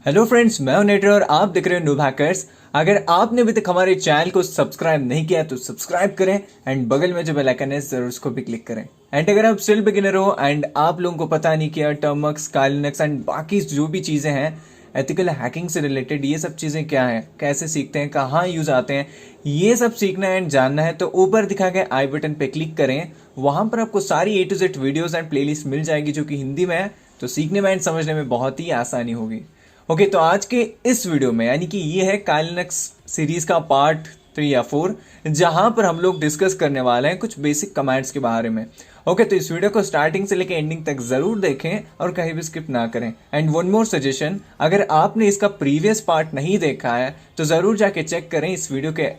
Hello friends, मैं हूं नेटर और आप देख रहे हो नूब हैकर्स। अगर आपने अभी तक हमारे चैनल को सब्सक्राइब नहीं किया तो सब्सक्राइब करें एंड बगल में जो बेल आइकन है जरूर उसको भी क्लिक करें। एंड अगर आप स्टिल बिगिनर हो एंड आप लोगों को पता नहीं किया टर्मक्स, कालिनक्स एंड बाकी जो भी चीजें हैं एथिकल हैकिंग से रिलेटेड, ये सब चीजें क्या है, कैसे सीखते हैं, कहाँ यूज आते हैं, ये सब सीखना एंड जानना है तो ऊपर दिखा गए आई बटन पे क्लिक करें। वहां पर आपको सारी A to Z videos and playlist मिल जाएगी जो कि हिंदी में है, तो सीखने में एंड समझने में बहुत ही आसानी होगी। ओके, तो आज के इस वीडियो में यानी कि ये है कालिनक्स सीरीज का पार्ट 3 या 4, जहां पर हम लोग डिस्कस करने वाले हैं कुछ बेसिक कमांड्स के बारे में। ओके, तो इस वीडियो को स्टार्टिंग से लेकर एंडिंग तक जरूर देखें और कहीं भी स्किप ना करें। एंड वन मोर सजेशन, अगर आपने इसका प्रीवियस पार्ट नहीं देखा है तो जरूर जाके चेक करें। इस वीडियो के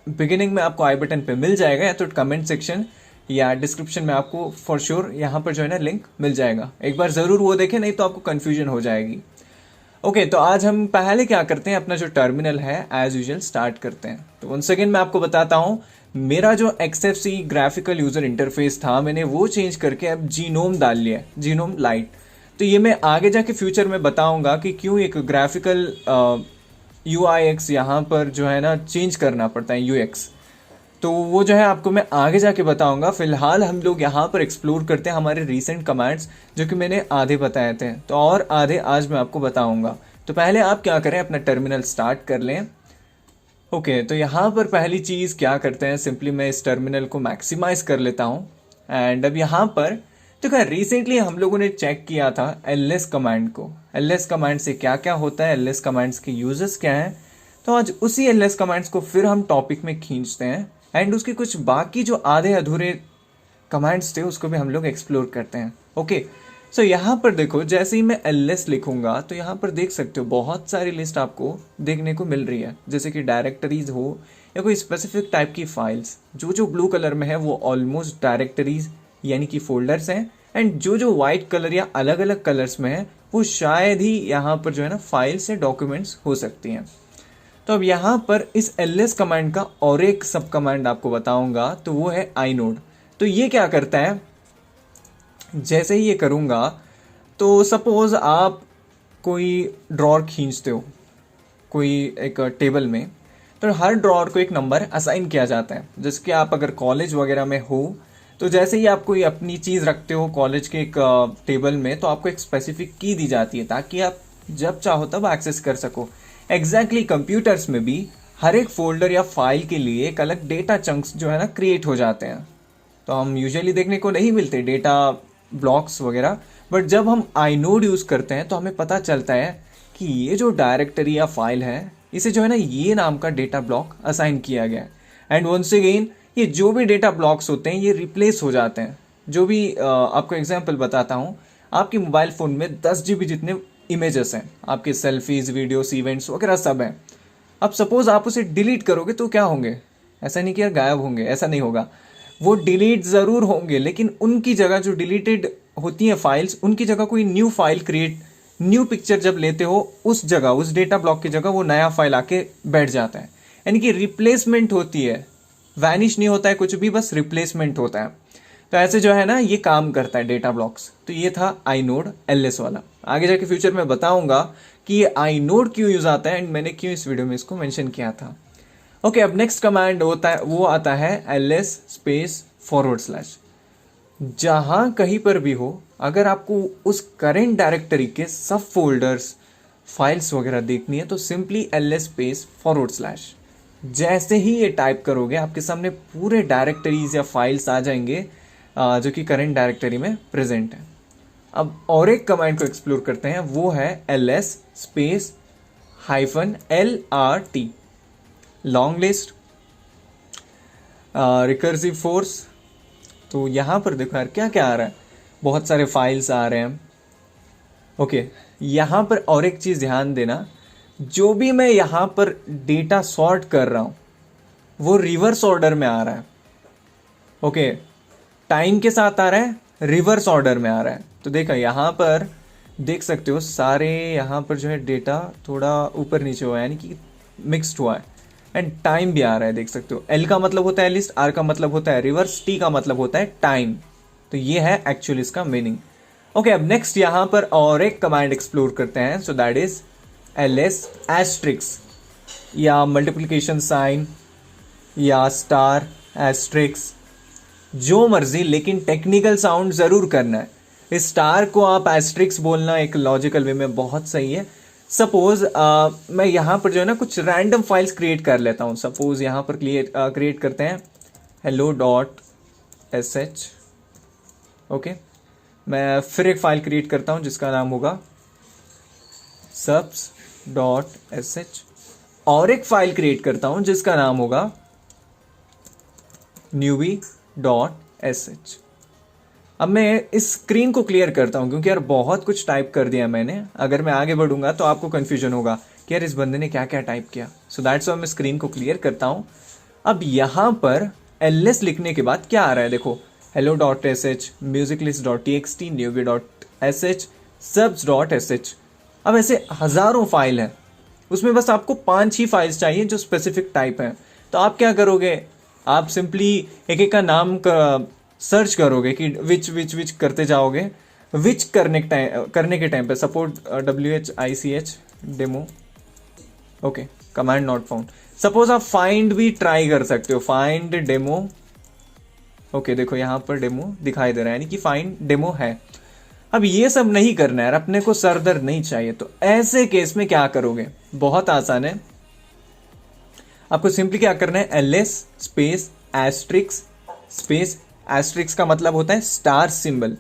बिगिनिंग में आपको आई बटन पे मिल जाएगा या तो कमेंट सेक्शन या डिस्क्रिप्शन में आपको फॉर श्योर यहाँ पर जो है ना लिंक मिल जाएगा। एक बार जरूर वो देखें, नहीं तो आपको कंफ्यूजन हो जाएगी। ओके, तो आज हम पहले क्या करते हैं, अपना जो टर्मिनल है एज यूजुअल स्टार्ट करते हैं। तो वन सेकेंड मैं आपको बताता हूँ, मेरा जो XFC ग्राफिकल यूजर इंटरफेस था मैंने वो चेंज करके अब जीनोम डाल लिया है, जीनोम लाइट। तो ये मैं आगे जाके फ्यूचर में बताऊंगा कि क्यों एक ग्राफिकल UIX यहाँ पर जो है ना चेंज करना पड़ता है UX। तो वो जो है आपको मैं आगे जाके बताऊंगा। फिलहाल हम लोग यहाँ पर एक्सप्लोर करते हैं हमारे रीसेंट कमांड्स जो कि मैंने आधे बताए थे, तो और आधे आज मैं आपको बताऊंगा। तो पहले आप क्या करें, अपना टर्मिनल स्टार्ट कर लें। ओके, तो यहाँ पर पहली चीज़ क्या करते हैं, सिंपली मैं इस टर्मिनल को मैक्सिमाइज कर लेता हूँ। एंड अब यहाँ पर तो क्या रिसेंटली हम लोगों ने चेक किया था ls कमांड को। ls कमांड से क्या क्या होता है, ls कमांड्स के यूजेस क्या हैं, तो आज उसी ls कमांड्स को फिर हम टॉपिक में खींचते हैं एंड उसके कुछ बाकी जो आधे अधूरे कमांड्स थे उसको भी हम लोग एक्सप्लोर करते हैं। ओके, सो यहाँ पर देखो, जैसे ही मैं ls लिखूंगा तो यहाँ पर देख सकते हो बहुत सारी लिस्ट आपको देखने को मिल रही है, जैसे कि डायरेक्टरीज हो या कोई स्पेसिफिक टाइप की फाइल्स। जो ब्लू कलर में है वो ऑलमोस्ट डायरेक्टरीज यानी कि फोल्डर्स हैं, एंड जो व्हाइट कलर या अलग अलग कलर्स में है वो शायद ही यहाँ पर जो है ना फाइल्स या डॉक्यूमेंट्स हो सकती हैं। तो अब यहाँ पर इस ls कमांड का और एक सब कमांड आपको बताऊंगा, तो वो है inode। तो ये क्या करता है, जैसे ही ये करूंगा तो सपोज आप कोई ड्रॉर खींचते हो कोई एक टेबल में, तो हर ड्रॉर को एक नंबर असाइन किया जाता है। जैसे कि आप अगर कॉलेज वगैरह में हो तो जैसे ही आप कोई अपनी चीज़ रखते हो कॉलेज के एक टेबल में, तो आपको एक स्पेसिफिक की दी जाती है ताकि आप जब चाहो तब एक्सेस कर सको। एग्जैक्टली कंप्यूटर्स में भी हर एक फोल्डर या फाइल के लिए एक अलग डेटा चंक्स जो है ना क्रिएट हो जाते हैं। तो हम यूजुअली देखने को नहीं मिलते डेटा ब्लॉक्स वगैरह, बट जब हम inode यूज करते हैं तो हमें पता चलता है कि ये जो डायरेक्टरी या फाइल है इसे जो है ना ये नाम का डेटा ब्लॉक असाइन किया गया है। एंड वंस अगेन ये जो भी डेटा ब्लॉक्स होते हैं ये रिप्लेस हो जाते हैं। जो भी आपको एग्जाम्पल बताता हूँ, आपके मोबाइल फोन में 10 GB जितने इमेजेस हैं, आपके सेल्फीज, वीडियोस, इवेंट्स वगैरह सब हैं। अब सपोज आप उसे डिलीट करोगे तो क्या होंगे, ऐसा नहीं कि यार गायब होंगे, ऐसा नहीं होगा। वो डिलीट ज़रूर होंगे, लेकिन उनकी जगह जो डिलीटेड होती हैं फाइल्स, उनकी जगह कोई new file create, new picture जब लेते हो उस जगह, उस डेटा ब्लॉक की जगह वो नया फाइल आके बैठ जाता है। यानी कि रिप्लेसमेंट होती है, वैनिश नहीं होता है कुछ भी, बस रिप्लेसमेंट होता है। तो ऐसे जो है ना ये काम करता है डेटा ब्लॉक्स। तो ये था inode ls वाला। आगे जाके फ्यूचर में बताऊंगा कि ये inode क्यों यूज आता है एंड मैंने क्यों इस वीडियो में इसको मेंशन किया था। ओके, अब नेक्स्ट कमांड होता है, वो आता है ls स्पेस /। जहां कहीं पर भी हो, अगर आपको उस करेंट डायरेक्टरी के सब फोल्डर्स, फाइल्स वगैरह देखनी है तो सिंपली ls स्पेस /। जैसे ही ये टाइप करोगे आपके सामने पूरे डायरेक्टरीज या फाइल्स आ जाएंगे जो कि करंट डायरेक्टरी में प्रेजेंट है। अब और एक कमांड को एक्सप्लोर करते हैं, वो है ls space -lrt, long list, recursive force. तो यहाँ पर देखो यार क्या क्या आ रहा है, बहुत सारे फाइल्स आ रहे हैं। ओके, यहाँ पर और एक चीज़ ध्यान देना, जो भी मैं यहाँ पर डेटा सॉर्ट कर रहा हूँ वो रिवर्स ऑर्डर में आ रहा है। ओके, टाइम के साथ आ रहा है, रिवर्स ऑर्डर में आ रहा है। तो देखा यहाँ पर देख सकते हो सारे यहाँ पर जो है डेटा थोड़ा ऊपर नीचे हुआ है, यानी कि मिक्स्ड हुआ है। एंड टाइम भी आ रहा है, देख सकते हो। L का मतलब होता है लिस्ट, R का मतलब होता है रिवर्स, T का मतलब होता है टाइम। तो ये है एक्चुअली इसका मीनिंग। ओके, अब नेक्स्ट यहाँ पर और एक कमांड एक्सप्लोर करते हैं। So that is ls asterisk या मल्टीप्लिकेशन साइन या स्टार एस्ट्रिक्स, जो मर्जी, लेकिन टेक्निकल साउंड जरूर करना है। इस स्टार को आप एस्ट्रिक्स बोलना एक लॉजिकल वे में बहुत सही है। सपोज मैं यहाँ पर जो है ना कुछ रैंडम फाइल्स क्रिएट कर लेता हूँ। सपोज यहाँ पर क्रिएट करते हैं hello.sh। ओके, मैं फिर एक फाइल क्रिएट करता हूँ जिसका नाम होगा subs.sh, और एक फाइल क्रिएट करता हूँ जिसका नाम होगा newbie.sh। अब मैं इस स्क्रीन को क्लियर करता हूं क्योंकि यार बहुत कुछ टाइप कर दिया मैंने। अगर मैं आगे बढ़ूंगा तो आपको कंफ्यूजन होगा कि यार इस बंदे ने क्या क्या टाइप किया। सो दैट्स व्हाई मैं स्क्रीन को क्लियर करता हूं। अब यहां पर ls लिखने के बाद क्या आ रहा है, देखो hello.sh, musiclist.txt, newbie.sh, subs.sh। अब ऐसे हजारों फाइल है, उसमें बस आपको 5 ही फाइल्स चाहिए जो स्पेसिफिक टाइप हैं। तो आप क्या करोगे, आप सिंपली एक एक का नाम का सर्च करोगे कि विच करते जाओगे। विच करने के टाइम पे support WHICH demo, okay, command not found. Suppose आप फाइंड भी ट्राई कर सकते हो, फाइंड डेमो। ओके, देखो यहां पर डेमो दिखाई दे रहा है, यानी कि फाइंड डेमो है। अब ये सब नहीं करना है, अपने को सरदर्द नहीं चाहिए। तो ऐसे केस में क्या करोगे, बहुत आसान है। आपको सिंपली क्या करना है, ls space asterisk space, asterisk का मतलब होता है स्टार सिंबल,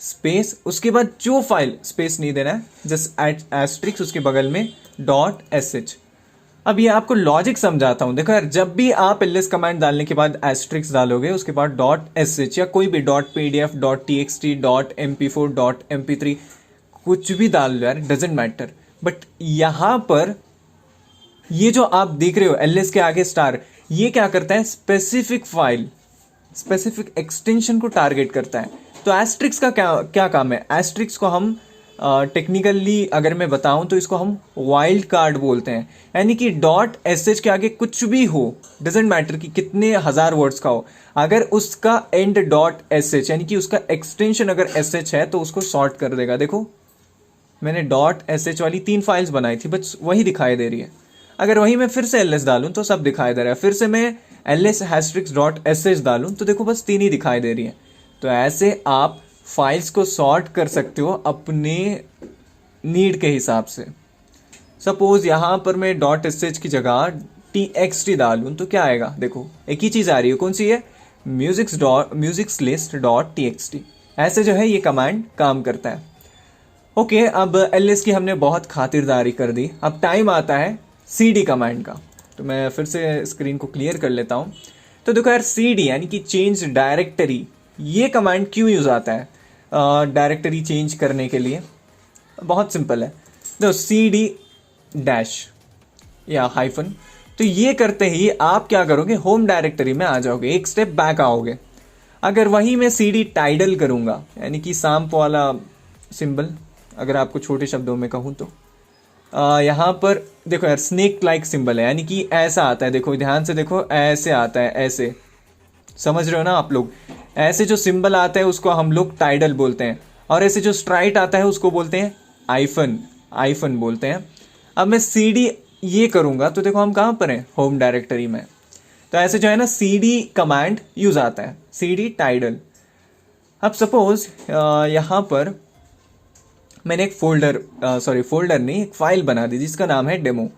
स्पेस, उसके बाद जो फाइल, स्पेस नहीं देना है, जस्ट एस्ट्रिक्स, उसके बगल में .sh। अब ये आपको लॉजिक समझाता हूं। देखो यार, जब भी आप ls कमांड डालने के बाद एस्ट्रिक्स डालोगे, उसके बाद .sh या कोई भी .pdf, .txt, .mp4, .mp3 कुछ भी डाल लो यार, डजेंट मैटर। बट यहां पर ये जो आप देख रहे हो ls के आगे स्टार, ये क्या करता है, स्पेसिफिक फाइल, स्पेसिफिक एक्सटेंशन को टारगेट करता है। तो एस्ट्रिक्स का क्या काम है, एस्ट्रिक्स को हम टेक्निकली अगर मैं बताऊं तो इसको हम वाइल्ड कार्ड बोलते हैं। यानी कि .sh के आगे कुछ भी हो, डजेंट मैटर कि कितने हजार वर्ड्स का हो, अगर उसका एंड .sh यानी कि उसका एक्सटेंशन अगर sh है तो उसको सॉर्ट कर देगा। देखो मैंने .sh वाली 3 फाइल्स बनाई थी, बस वही दिखाई दे रही है। अगर वही मैं फिर से ls डालूं तो सब दिखाई दे रहा है, फिर से मैं ls *sh डालूं तो देखो बस 3 ही दिखाई दे रही है। तो ऐसे आप फाइल्स को सॉर्ट कर सकते हो अपने नीड के हिसाब से। सपोज यहां पर मैं .sh की जगह txt डालूं तो क्या आएगा, देखो एक ही चीज आ रही है, कौन सी है, musiclist.txt। ऐसे जो है ये कमांड काम करता है। ओके, अब ls की हमने बहुत खातिरदारी कर दी, अब टाइम आता है cd कमांड का। तो मैं फिर से स्क्रीन को क्लियर कर लेता हूं। तो देखो यार, cd यानी कि चेंज डायरेक्टरी, ये कमांड क्यों यूज आता है डायरेक्टरी चेंज करने के लिए, बहुत सिंपल है। तो cd डैश या हाइफन, तो ये करते ही आप क्या करोगे, होम डायरेक्टरी में आ जाओगे, एक स्टेप बैक आओगे। अगर वही मैं cd टाइडल करूंगा, यानी कि सांप वाला सिंबल, अगर आपको छोटे शब्दों में कहूं तो यहां पर देखो यार, स्नेक लाइक सिंबल है, यानी कि ऐसा आता है, देखो ध्यान से देखो, ऐसे आता है, ऐसे, समझ रहे हो ना आप लोग। ऐसे जो सिंबल आता है उसको हम लोग टाइडल बोलते हैं, और ऐसे जो स्ट्राइट आता है उसको बोलते हैं आइफन, आइफन बोलते हैं। अब मैं cd ये करूंगा तो देखो हम कहां पर हैं, होम डायरेक्टरी में। तो ऐसे जो है ना cd कमांड यूज आता है, cd टाइडल। अब सपोज यहां पर मैंने एक फोल्डर नहीं, एक फाइल बना दी जिसका नाम है डेमो।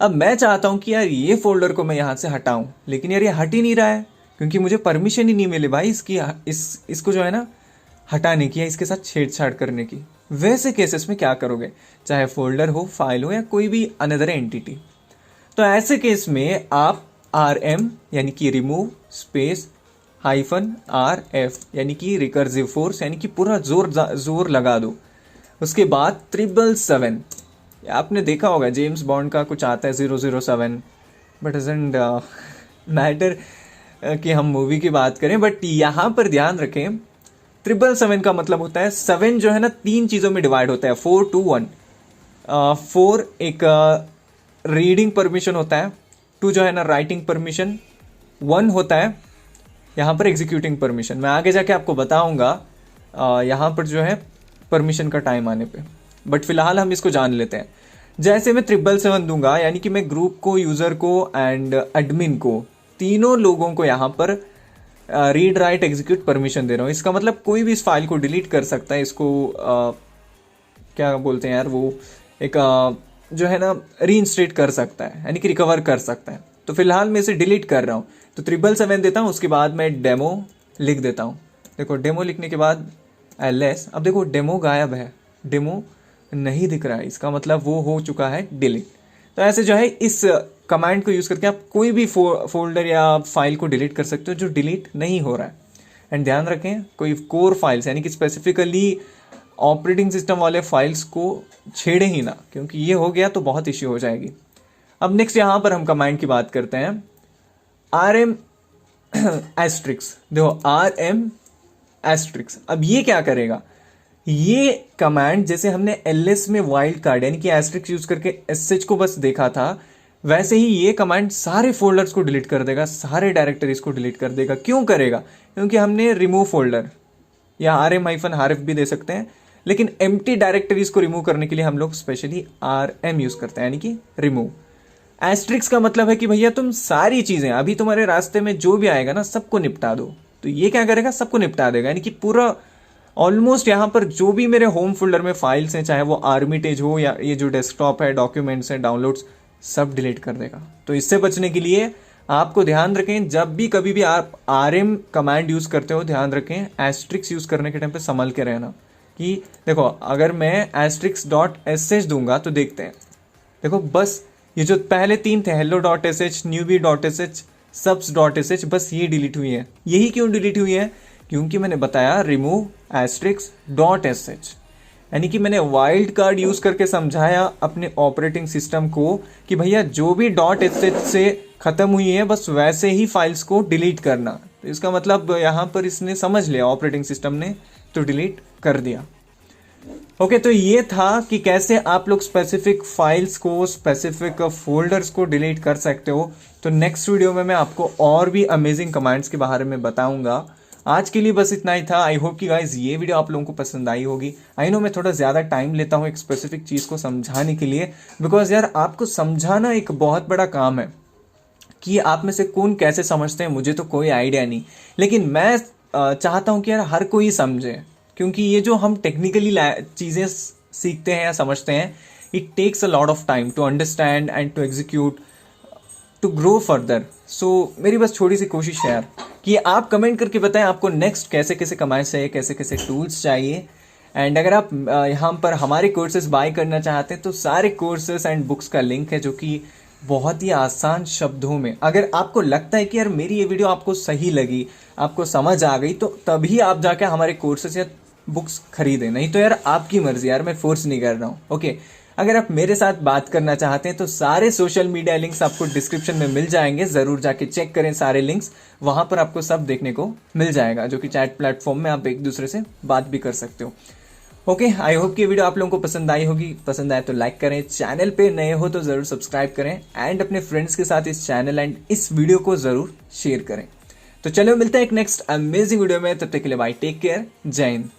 अब मैं चाहता हूं कि यार ये फोल्डर को मैं यहां से हटाऊं, लेकिन यार ये हट ही नहीं रहा है क्योंकि मुझे परमिशन ही नहीं मिली भाई इसकी, इसको जो है ना हटाने की या इसके साथ छेड़छाड़ करने की। वैसे केसेस में क्या करोगे, चाहे फोल्डर हो, फाइल हो, या कोई भी अनदर एंटिटी। तो ऐसे केस में आप rm यानी कि रिमूव स्पेस -rf यानी कि रिकर्सिव फोर्स, यानी कि पूरा जोर लगा दो। उसके बाद 777, आपने देखा होगा जेम्स बॉन्ड का कुछ आता है 007, बट डजंट मैटर कि हम मूवी की बात करें, बट यहां पर ध्यान रखें 777 का मतलब होता है 7 जो है ना 3 चीजों में डिवाइड होता है, 4 2 1। 4 एक रीडिंग परमिशन होता है, 2 जो है ना राइटिंग परमिशन, 1 होता है यहाँ पर एग्जीक्यूटिंग परमिशन। मैं आगे जाके आपको बताऊंगा यहाँ पर जो है परमिशन का टाइम आने पे, बट फिलहाल हम इसको जान लेते हैं। जैसे मैं 777 दूंगा, यानी कि मैं ग्रुप को, यूजर को एंड एडमिन को, तीनों लोगों को यहाँ पर रीड राइट एग्जीक्यूट परमिशन दे रहा हूँ। इसका मतलब कोई भी इस फाइल को डिलीट कर सकता है। इसको क्या बोलते हैं यार, वो एक जो है ना रीइंस्टेट कर सकता है, यानी कि रिकवर कर सकता है। तो फिलहाल मैं इसे डिलीट कर रहा हूँ, तो 777 देता हूँ, उसके बाद मैं डेमो लिख देता हूँ। देखो डेमो लिखने के बाद ls, अब देखो डेमो गायब है, डेमो नहीं दिख रहा है, इसका मतलब वो हो चुका है डिलीट। तो ऐसे जो है इस कमांड को यूज़ करके आप कोई भी फोल्डर या फाइल को डिलीट कर सकते हो जो डिलीट नहीं हो रहा है। एंड ध्यान रखें, कोई कोर फाइल्स यानी कि स्पेसिफिकली ऑपरेटिंग सिस्टम वाले फाइल्स को छेड़े ही ना, क्योंकि ये हो गया तो बहुत इश्यू हो जाएगी। अब नेक्स्ट यहाँ पर हम कमांड की बात करते हैं, rm एस्ट्रिक्स। देखो rm एस्ट्रिक्स, अब ये क्या करेगा, ये कमांड जैसे हमने ls में वाइल्ड कार्ड यानी कि एस्ट्रिक्स यूज करके sh को बस देखा था, वैसे ही ये कमांड सारे फोल्डर्स को डिलीट कर देगा, सारे डायरेक्टरीज को डिलीट कर देगा। क्यों करेगा, क्योंकि हमने रिमूव फोल्डर या rm-rf भी दे सकते हैं, लेकिन एम्प्टी डायरेक्टरीज को रिमूव करने के लिए हम लोग स्पेशली rm यूज करते हैं, यानी कि रिमूव। एस्ट्रिक्स का मतलब है कि भैया तुम सारी चीजें अभी तुम्हारे रास्ते में जो भी आएगा ना सबको निपटा दो। तो ये क्या करेगा, सबको निपटा देगा, यानी कि पूरा ऑलमोस्ट यहाँ पर जो भी मेरे होम फोल्डर में फाइल्स हैं, चाहे वो आर्मिटेज हो या ये जो डेस्कटॉप है, डॉक्यूमेंट्स हैं, डाउनलोड्स, सब डिलीट कर देगा। तो इससे बचने के लिए आपको ध्यान रखें, जब भी कभी भी आप rm कमांड यूज करते हो, ध्यान रखें एस्ट्रिक्स यूज करने के टाइम पे संभल के रहना। कि देखो अगर मैं *sh दूंगा तो देखते हैं, देखो बस ये जो पहले 3 थे, hello.sh, newbie.sh, subs.sh, बस ये डिलीट हुई है। यही क्यों डिलीट हुई है, क्योंकि मैंने बताया रिमूव *.sh, यानी कि मैंने वाइल्ड कार्ड यूज करके समझाया अपने ऑपरेटिंग सिस्टम को कि भैया जो भी .sh से खत्म हुई है बस वैसे ही फाइल्स को डिलीट करना। तो इसका मतलब यहाँ पर इसने समझ लिया ऑपरेटिंग सिस्टम ने, तो डिलीट कर दिया। ओके, तो ये था कि कैसे आप लोग स्पेसिफिक फाइल्स को, स्पेसिफिक फोल्डर्स को डिलीट कर सकते हो। तो नेक्स्ट वीडियो में मैं आपको और भी अमेजिंग कमांड्स के बारे में बताऊंगा। आज के लिए बस इतना ही था। आई होप कि गाइज ये वीडियो आप लोगों को पसंद आई होगी। आई नो मैं थोड़ा ज़्यादा टाइम लेता हूँ एक स्पेसिफिक चीज़ को समझाने के लिए, बिकॉज यार आपको समझाना एक बहुत बड़ा काम है। कि आप में से कौन कैसे समझते हैं मुझे तो कोई आइडिया नहीं, लेकिन मैं चाहता हूँ कि यार हर कोई समझे, क्योंकि ये जो हम टेक्निकली चीज़ें सीखते हैं या समझते हैं, it takes a lot of time to understand and to execute, to grow further. So मेरी बस छोटी सी कोशिश है यार कि आप कमेंट करके बताएं आपको नेक्स्ट कैसे कैसे कमांड्स चाहिए, कैसे कैसे टूल्स चाहिए। एंड अगर आप यहाँ पर हमारे कोर्सेज बाय करना चाहते हैं तो सारे कोर्सेज एंड बुक्स का लिंक है, जो कि बहुत ही आसान शब्दों में, अगर आपको लगता है कि यार मेरी ये वीडियो आपको सही लगी, आपको समझ आ गई, तो तभी आप जाके हमारे कोर्सेज या बुक्स खरीदें। नहीं तो यार आपकी मर्जी, यार मैं फोर्स नहीं कर रहा हूँ। ओके, अगर आप मेरे साथ बात करना चाहते हैं तो सारे सोशल मीडिया लिंक्स आपको डिस्क्रिप्शन में मिल जाएंगे, जरूर जाके चेक करें सारे लिंक्स, वहां पर आपको सब देखने को मिल जाएगा, जो कि चैट प्लेटफॉर्म में आप एक दूसरे से बात भी कर सकते हो। ओके, आई होप कि वीडियो आप लोगों को पसंद आई होगी। पसंद आए तो लाइक करें, चैनल पे नए हो तो जरूर सब्सक्राइब करें, एंड अपने फ्रेंड्स के साथ इस चैनल एंड इस वीडियो को जरूर शेयर करें। तो चलो मिलते हैं एक नेक्स्ट अमेजिंग वीडियो में, तब तक के लिए बाय, टेक केयर, जय हिंद।